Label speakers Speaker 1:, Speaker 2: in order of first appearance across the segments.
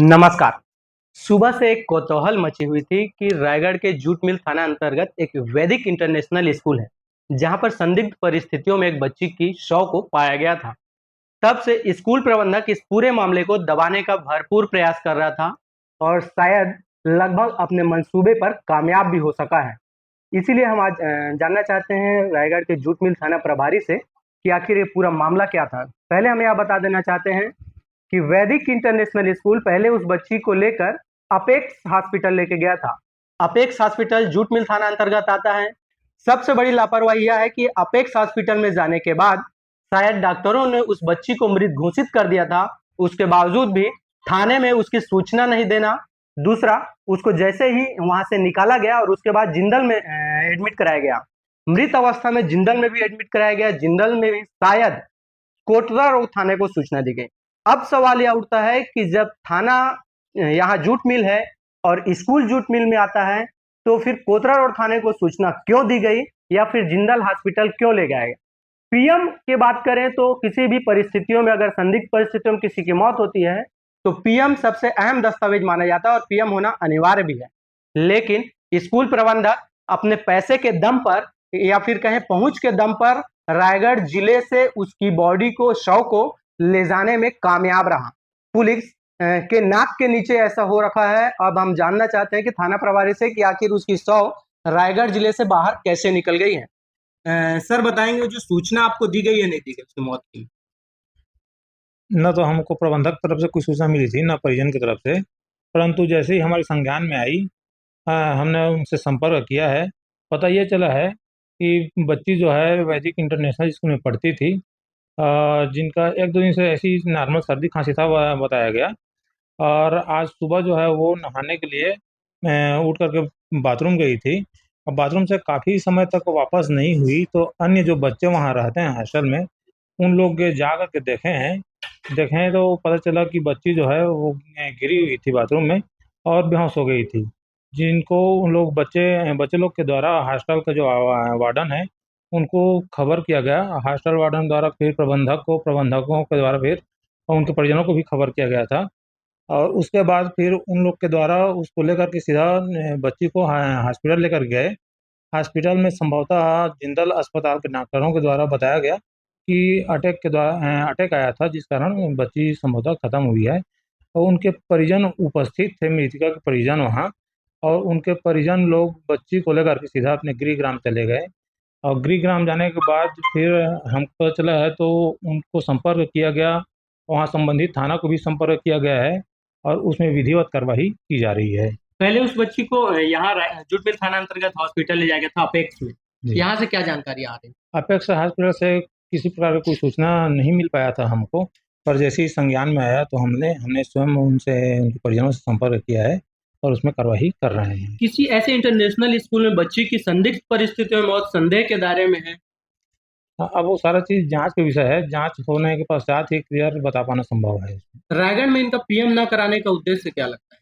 Speaker 1: नमस्कार। सुबह से एक कौतूहल मची हुई थी कि रायगढ़ के जूट मिल थाना अंतर्गत एक वैदिक इंटरनेशनल स्कूल है, जहां पर संदिग्ध परिस्थितियों में एक बच्ची की शव को पाया गया था। तब से स्कूल प्रबंधक इस पूरे मामले को दबाने का भरपूर प्रयास कर रहा था और शायद लगभग अपने मंसूबे पर कामयाब भी हो सका है। इसीलिए हम आज जानना चाहते हैं रायगढ़ के जूट मिल थाना प्रभारी से कि आखिर ये पूरा मामला क्या था। पहले हम यह बता देना चाहते हैं कि वैदिक इंटरनेशनल स्कूल पहले उस बच्ची को लेकर अपेक्स हॉस्पिटल लेके गया था। अपेक्स हॉस्पिटल जूट मिल थाना अंतर्गत आता है। सबसे बड़ी लापरवाही यह है कि अपेक्स हॉस्पिटल में जाने के बाद शायद डॉक्टरों ने उस बच्ची को मृत घोषित कर दिया था। उसके बावजूद भी थाने में उसकी सूचना नहीं देना। दूसरा, उसको जैसे ही वहां से निकाला गया और उसके बाद जिंदल में एडमिट कराया गया। मृत अवस्था में जिंदल में भी एडमिट कराया गया। जिंदल में भी शायद कोटरा रोड थाने को सूचना दी गई। अब सवाल यह उठता है कि जब थाना यहाँ जूट मिल है और स्कूल जूट मिल में आता है, तो फिर कोतरा रोड थाने को सूचना क्यों दी गई या फिर जिंदल हॉस्पिटल क्यों ले गया गया? पीएम की बात करें तो किसी भी परिस्थितियों में अगर संदिग्ध परिस्थितियों में किसी की मौत होती है, तो पीएम सबसे अहम दस्तावेज माना जाता है और पीएम होना अनिवार्य भी है। लेकिन स्कूल प्रबंधक अपने पैसे के दम पर या फिर कहें पहुंच के दम पर रायगढ़ जिले से उसकी बॉडी को, शव को ले जाने में कामयाब रहा। पुलिस के नाक के नीचे ऐसा हो रखा है। अब हम जानना चाहते हैं कि थाना प्रभारी से कि आखिर उसकी शव रायगढ़ जिले से बाहर कैसे निकल गई है। सर बताएंगे, जो सूचना आपको दी गई है नहीं दी गई उसकी मौत की?
Speaker 2: न तो हमको प्रबंधक तरफ से कोई सूचना मिली थी, न परिजन की तरफ से। परंतु जैसे ही हमारे संज्ञान में आई, हमने उनसे संपर्क किया है। पता ये चला है कि बच्ची जो है वैदिक इंटरनेशनल स्कूल में पढ़ती थी, जिनका एक दो दिन से ऐसी नॉर्मल सर्दी खांसी था वह बताया गया। और आज सुबह जो है वो नहाने के लिए उठ करके बाथरूम गई थी। और बाथरूम से काफ़ी समय तक वापस नहीं हुई, तो अन्य जो बच्चे वहाँ रहते हैं हॉस्टल में, उन लोग जा कर के देखें तो पता चला कि बच्ची जो है वो गिरी हुई थी बाथरूम में और बेहोश हो गई थी। जिनको उन लोग बच्चे बच्चे लोग के द्वारा हॉस्टल का जो वार्डन है उनको खबर किया गया। हॉस्टल वार्डन द्वारा फिर प्रबंधकों के द्वारा फिर उनके परिजनों को भी खबर किया गया था। और उसके बाद फिर उन लोग के द्वारा उसको लेकर के सीधा बच्ची को हॉस्पिटल लेकर गए। हॉस्पिटल में संभवतः जिंदल अस्पताल के डॉक्टरों के द्वारा बताया गया कि अटैक आया था, जिस कारण बच्ची संभवतः खत्म हुई है। और उनके परिजन उपस्थित थे, मृतका के परिजन वहाँ। और उनके परिजन लोग बच्ची को लेकर के सीधा अपने गृहग्राम चले गए। और गृहग्राम जाने के बाद फिर हमको पता चला है तो उनको संपर्क किया गया। वहाँ संबंधित थाना को भी संपर्क किया गया है और उसमें विधिवत कार्रवाई की जा रही है।
Speaker 1: पहले उस बच्ची को यहाँ जूट मिल थाना अंतर्गत हॉस्पिटल ले जाया गया था अपेक्स में।
Speaker 2: जी।
Speaker 1: यहाँ से क्या जानकारी आ रही?
Speaker 2: अपेक्स हॉस्पिटल से किसी प्रकार की कोई सूचना नहीं मिल पाया था हमको। पर जैसे ही संज्ञान में आया तो हमने हमने स्वयं उनसे, उनके परिजनों से संपर्क किया है और उसमें कार्रवाई कर रहे हैं।
Speaker 1: किसी ऐसे इंटरनेशनल स्कूल में बच्ची की संदिग्ध परिस्थितियों में मौत संदेह के दायरे में है।
Speaker 2: अब वो सारा चीज़ जांच के विषय है। जांच होने के पश्चात ही क्लियर बता पाना संभव है।
Speaker 1: रायगढ़ में इनका पीएम न कराने का उद्देश्य क्या लगता है?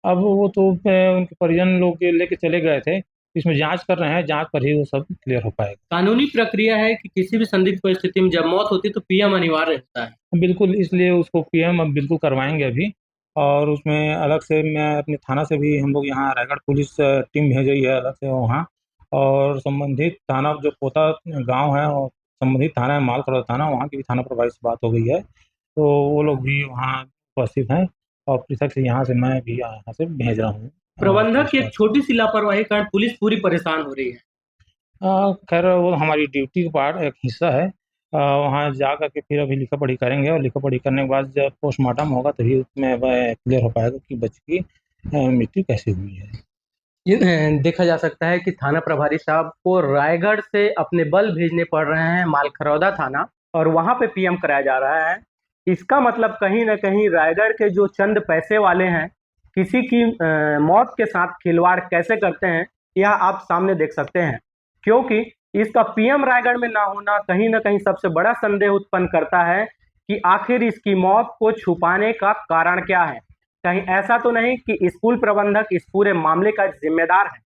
Speaker 2: अब वो तो उनके परिजन लोग लेके चले गए थे। इसमें जांच कर रहे हैं, जांच पर ही वो सब क्लियर हो पाएगा।
Speaker 1: कानूनी प्रक्रिया है कि किसी भी संदिग्ध परिस्थिति में जब मौत होती है तो पीएम अनिवार्य होता है।
Speaker 2: बिल्कुल, इसलिए उसको पीएम अब बिल्कुल करवाएंगे अभी। और उसमें अलग से मैं अपने थाना से भी, हम लोग यहाँ रायगढ़ पुलिस टीम भेजी है अलग से वहाँ। और संबंधित थाना जो पोता गांव है और संबंधित थाना है मालखरौदा थाना, वहाँ की भी थाना प्रभारी से बात हो गई है। तो वो लोग भी वहाँ उपस्थित हैं और पृथक से यहाँ से मैं भी यहाँ से भेज रहा हूँ।
Speaker 1: प्रबंधक की एक छोटी सी लापरवाही के कारण पुलिस पूरी परेशान हो रही है।
Speaker 2: खैर वो हमारी ड्यूटी का पार्ट एक हिस्सा है। वहाँ जा कर के फिर अभी लिखा पढ़ी करेंगे और लिखा पढ़ी करने के बाद जब पोस्टमार्टम होगा तभी उसमें क्लियर हो पाएगा कि बच्ची की मृत्यु कैसे हुई है।
Speaker 1: ये देखा जा सकता है कि थाना प्रभारी साहब को रायगढ़ से अपने बल भेजने पड़ रहे हैं मालखरौदा थाना और वहां पे पीएम कराया जा रहा है। इसका मतलब कहीं ना कहीं रायगढ़ के जो चंद पैसे वाले हैं किसी की मौत के साथ खिलवाड़ कैसे करते हैं, यह आप सामने देख सकते हैं। क्योंकि इसका पीएम रायगढ़ में ना कहीं सबसे बड़ा संदेह उत्पन्न करता है कि आखिर इसकी मौत को छुपाने का कारण क्या है। कहीं ऐसा तो नहीं कि स्कूल प्रबंधक इस पूरे मामले का जिम्मेदार है?